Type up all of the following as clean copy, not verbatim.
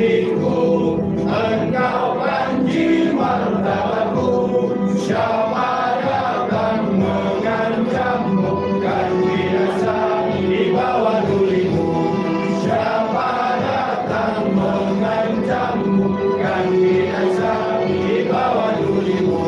diriku, engkau panji martabatku. Siapa datang mengancammu, kan binasa di bawah durimu. Siapa datang mengancammu, kan binasa di bawah durimu.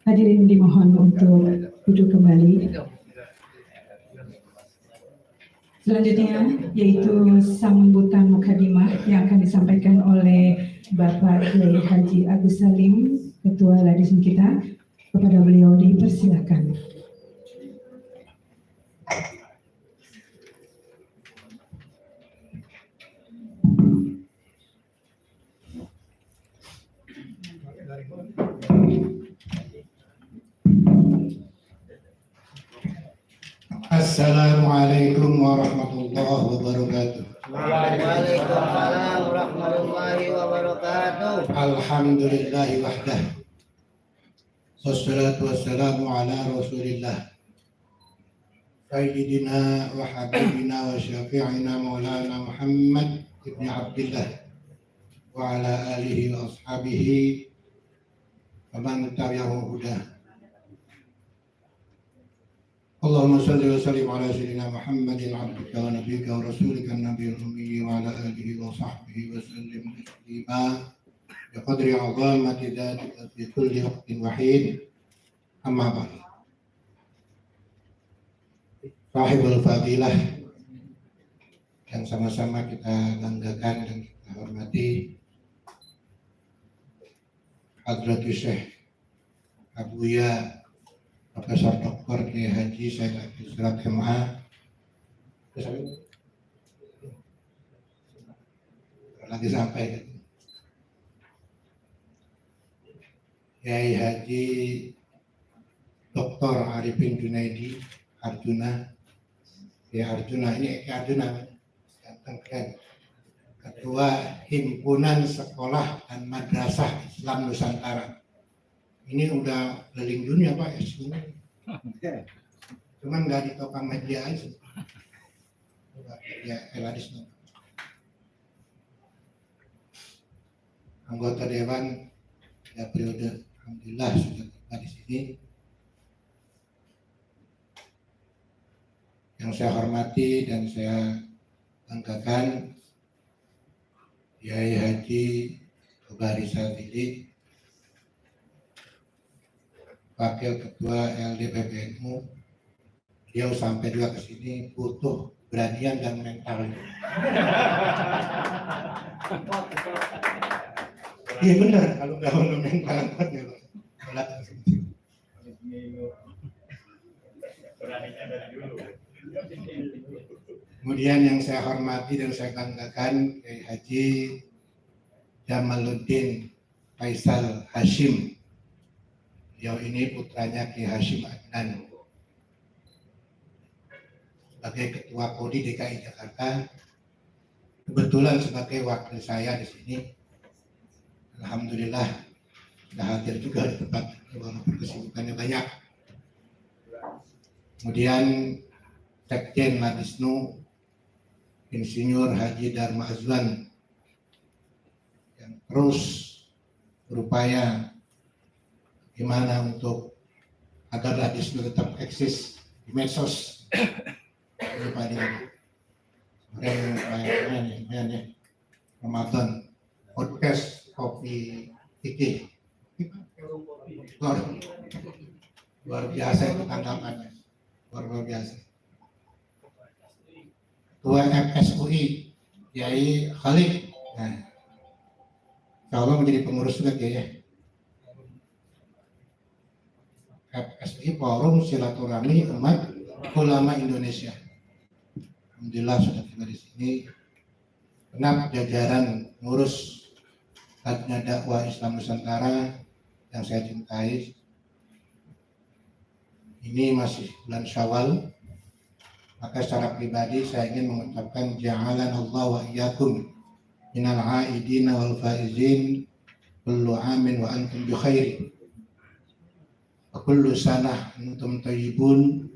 Hadirin dimohon untuk duduk kembali. Selanjutnya yaitu sambutan mukadimah yang akan disampaikan oleh Bapak Kiai Haji Agus Salim, Ketua Ladisin kita. Kepada beliau dipersilakan. Assalamualaikum warahmatullahi wabarakatuh. Waalaikumsalam warahmatullahi wabarakatuh. Alhamdulillahi wahdah. Wassalatu wassalamu ala rasulillah Sayyidina wa habibina wa syafi'ina maulana Muhammad ibn Abdillah wa ala alihi wa ashabihi wa man tabi'ahu huda. Allahumma salli wa sallim ala sayyidina Muhammadin abdika wa nabiyyika wa rasulika an-nabiyil ummi wa ala alihi wa sahbihi wa sallim taslima bi qadri 'azamati dzatika fi kulli waqtin wa hin. Amma ba'd. Sahibul fadilah yang sama-sama kita banggakan dan kita hormati, Hadratus Syekh Abuya Profesor Dr. Kiai Haji Syekh Abdul Salam MA, lagi sampai Kiai Haji Dr. Arifin Junaidi Arjuna. Ya Arjuna ini Arjuna ganteng keren. Ketua Himpunan Sekolah dan Madrasah Islam Nusantara. Ini udah keliling dunia Pak ya. Cuman nggak di topang media aja. Ya Eladis. Anggota Dewan ya periode alhamdulillah sudah tiba di sini. Yang saya hormati dan saya banggakan Kiai Haji Bari Satili, Wakil Ketua LDPPNU. Dia sampai juga ke sini butuh beranian dan mental. Iya benar, kalau nggak mau mental kuat ya Pak. Kemudian yang saya hormati dan saya banggakan Kiai Haji Jamaluddin Faisal Hashim. Beliau ini putranya Kiai Hashim Adnan. Sebagai Ketua Kodi DKI Jakarta, kebetulan sebagai wakil saya di sini. Alhamdulillah sudah hadir juga di tempat walaupun kesibukannya banyak. Kemudian Sekjen Madisnu Insinyur Haji Dharma Azwan yang terus berupaya gimana untuk agar Ladisnu tetap eksis di medsos. Ini Pak Dian. Kemarin ya Ramadan podcast kopi fikih. Luar biasa itu tanggapannya, luar biasa. Ketua FSUI Kiai Khalid, nah, insya Allah menjadi pengurus juga ya. FSUI Forum Silaturahmi Umat Ulama Indonesia. Alhamdulillah sudah tiba di sini. Kenap jajaran ngurus Lajnah Dakwah Islam Nusantara yang saya cintai. Ini masih bulan Syawal, maka secara pribadi saya ingin mengucapkan ja'alanallahu wa iyyakum minal aidina wal faizin kullu amin wa antum bi khair. Wa kullu sanah antum thayyibun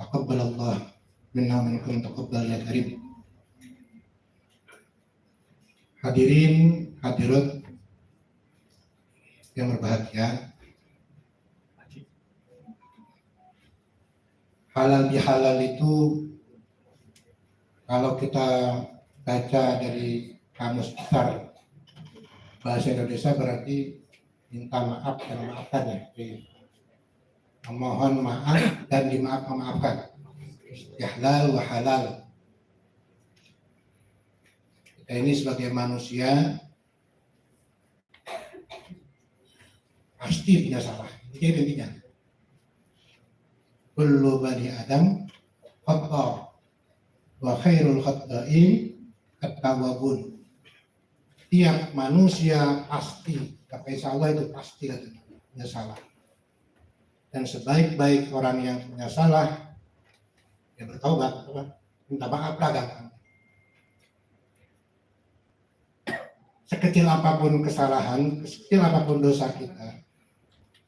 taqabbalallah minna minkum taqabbal ya karim. Hadirin hadirat yang berbahagia, halal bihalal itu kalau kita baca dari kamus besar bahasa Indonesia berarti minta maaf dan memaafkan ya. Memohon maaf dan memaafkan. Istihlal wa halal. Kita ini sebagai manusia pasti punya salah. Itu intinya. Kullu bani Adam khata wa khairul khata'in at-tawwabun. Tiap manusia pasti, kata insya Allah itu pasti punya salah. Dan sebaik-baik orang yang punya salah, ya bertaubat, minta maaf lah. Sekecil apapun kesalahan, sekecil apapun dosa kita,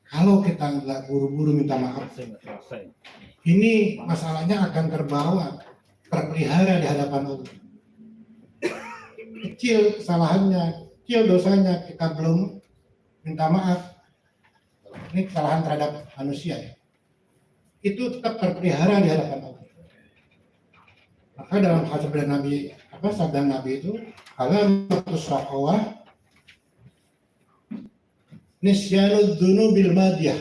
kalau kita nggak buru-buru minta maaf, ini masalahnya akan terpelihara di hadapan Allah. Kecil kesalahannya, kecil dosanya, kita belum minta maaf. Ini kesalahan terhadap manusia ya. Itu tetap terpelihara di hadapan Allah. Maka dalam sabda Nabi itu, alamatus shaqawah nisyanud dzunubil madiyah.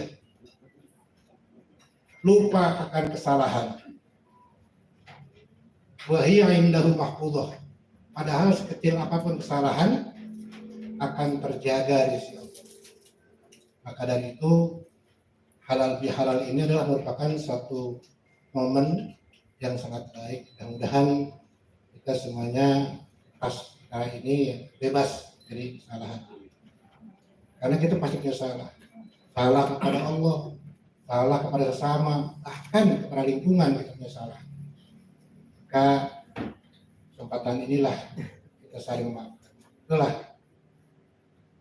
Lupa akan kesalahan. Wa hiya indahu mahfudhah. Padahal sekecil apapun kesalahan akan terjaga di sisi Allah. Maka dari itu halal bihalal ini adalah merupakan satu momen yang sangat baik. Mudah-mudahan kita semuanya pas kali ini bebas dari kesalahan. Karena kita pasti punya salah. Salah kepada Allah, salah kepada sesama, bahkan kepada lingkungan kita punya salah. Maka kesempatan inilah kita saling memaafkan. Itulah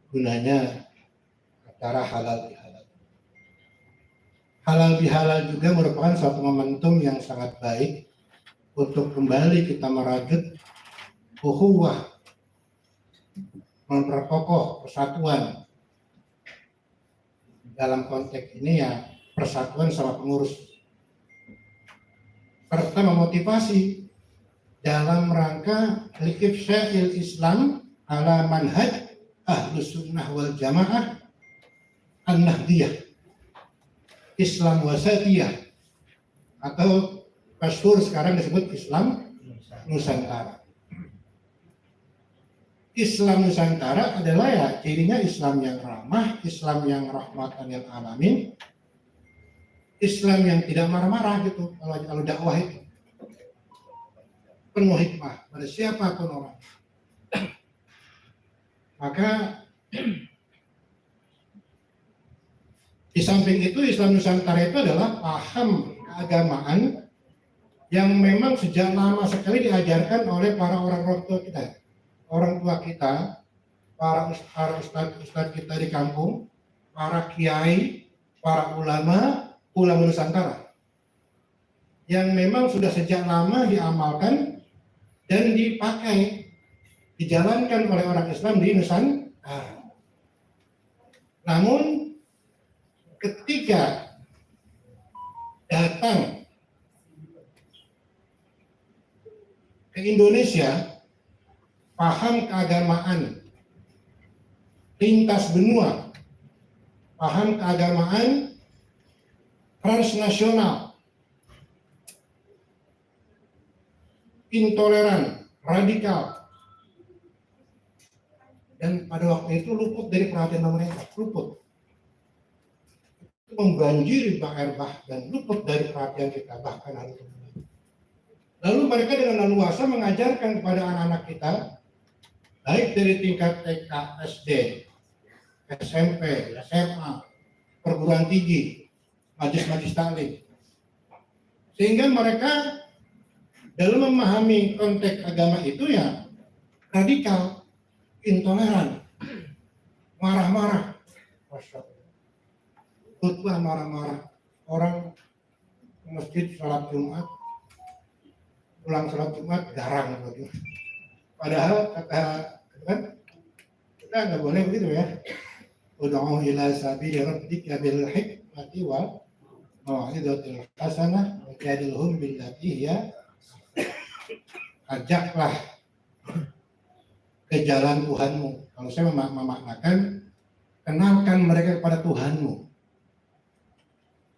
gunanya acara halal bihalal. Halal bihalal juga merupakan suatu momentum yang sangat baik untuk kembali kita merajut ukhuwah, memperkokoh persatuan. Dalam konteks ini ya persatuan sama pengurus, serta memotivasi dalam rangka ifsya'il Islam ala manhaj ahlus sunnah wal jamaah an-nahdiyah, Islam wasatiyah, atau masyhur sekarang disebut Islam Nusantara. Islam Nusantara adalah ya cirinya Islam yang ramah, Islam yang rahmatan lil alamin, Islam yang tidak marah-marah gitu. Kalau dakwah itu penuh hikmah pada siapapun orang. Maka di samping itu Islam Nusantara itu adalah paham keagamaan yang memang sejak lama sekali diajarkan oleh para orang tua kita. Orang tua kita, para ustadz kita di kampung, para kiai, para ulama Nusantara, yang memang sudah sejak lama diamalkan dan dipakai, dijalankan oleh orang Islam di Nusantara. Namun ketika datang ke Indonesia, paham keagamaan lintas benua, paham keagamaan transnasional, intoleran, radikal, dan pada waktu itu luput dari perhatian pemerintah, luput. Itu membanjiri Ba'erbah dan luput dari perhatian kita, bahkan hari ini. Lalu mereka dengan leluasa mengajarkan kepada anak-anak kita, baik dari tingkat TK, SD, SMP, SMA, perguruan tinggi, majelis taklim, sehingga mereka dalam memahami konteks agama itu ya radikal, intoleran, marah-marah, khutbah marah-marah. Orang ke masjid sholat Jumat, pulang sholat Jumat garang. Padahal kan kita nggak boleh begitu ya. Ud'u ila sabili rabbika bil hikmati wal mau'izatil hasanah wajadilhum billati hiya. Ajaklah ke jalan Tuhanmu. Kalau saya memaknakan, kenalkan mereka kepada Tuhanmu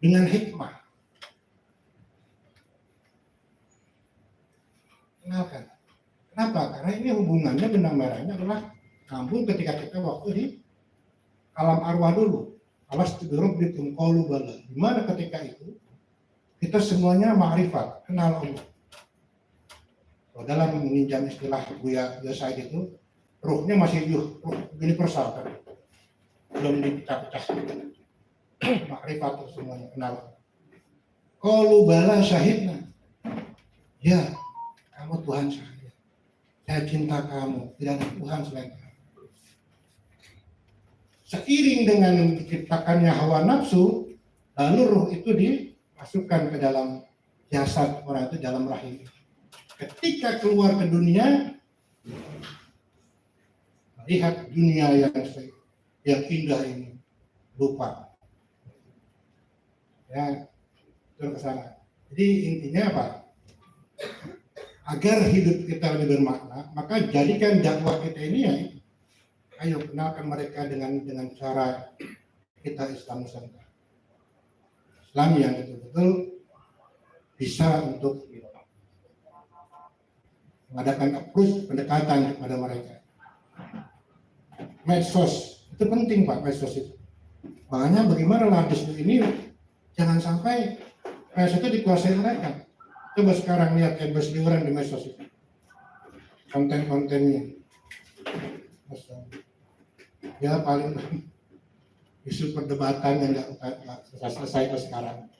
dengan hikmah. Kenalkan. Kenapa? Karena ini hubungannya benang merahnya adalah nyambung ketika kita waktu di alam arwah dulu. Alas tudurubbikum qalu bala. Di mana ketika itu kita semuanya ma'rifat, kenal Allah. Kalau dalam meminjam istilah Buya Said itu, ruhnya masih ruh universal kan. Belum dipecah-pecah. Ma'rifat semuanya kenal. Qalu bala syahidna. Ya, kamu Tuhan saya. Saya cinta kamu, tidak ada Tuhan selain kamu. Seiring dengan diciptakannya hawa nafsu, lalu ruh itu dimasukkan ke dalam jasad orang itu, dalam rahim. Ketika keluar ke dunia, lihat dunia yang indah ini, lupa. Ya, terus ke sana. Jadi intinya apa? Agar hidup kita lebih bermakna, maka jadikan dakwah kita ini ya, ayo kenalkan mereka dengan cara kita Islam Nusantara. Islam yang betul-betul bisa untuk mengadakan approach pendekatan kepada mereka. Medsos itu penting Pak, medsos itu. Makanya bagaimana hadis ini jangan sampai medsos itu dikuasai mereka. Coba sekarang lihat yang berseliweran di medsos itu, konten-kontennya. Ya paling isu perdebatan yang nggak selesai ke sekarang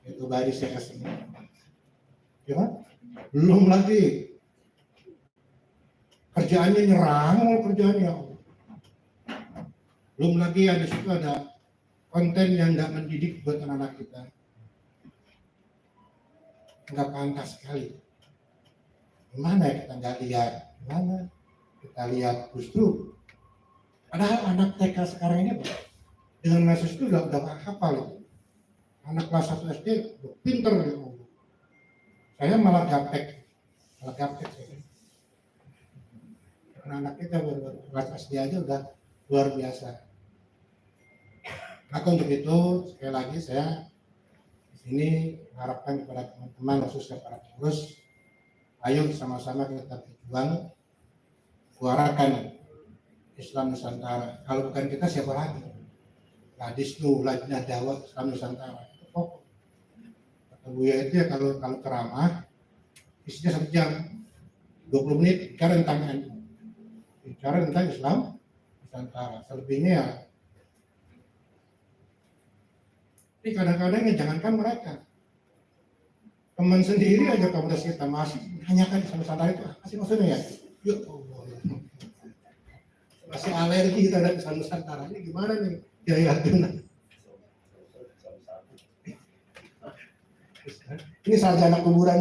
itu baris saya kasih. Ya, belum lagi kerjaannya nyerang, kerjaannya. Belum lagi ada situ ada konten yang nggak mendidik buat anak-anak kita. Nggak pantas sekali. Gimana kita nggak lihat? Gimana kita lihat justru? Padahal anak TK sekarang ini dengan medsos itu udah hafal. Anak kelas 1 SD udah pinter gitu. Saya malah gaptek saya. Karena anak kita baru kelas SD aja udah luar biasa. Maka untuk itu sekali lagi saya di sini mengharapkan kepada teman-teman khususnya para pengurus, ayo sama-sama kita berjuang suarakan Islam Nusantara. Kalau bukan kita siapa lagi? Ladisnu, Lajnah Dakwah Islam Nusantara. Itu pokok. Kata Buya itu ya kalau ceramah isinya 1 jam, 20 menit bicara tentang Islam Nusantara. Selebihnya ya. Ini kadang-kadang ya jangankan mereka, teman sendiri aja komunitas kita masih menanyakan Islam Nusantara itu apa sih maksudnya ya? Ya Allah, masih alergi terhadap Islam Nusantara. Ini gimana nih? Ya ini sarjana kuburan.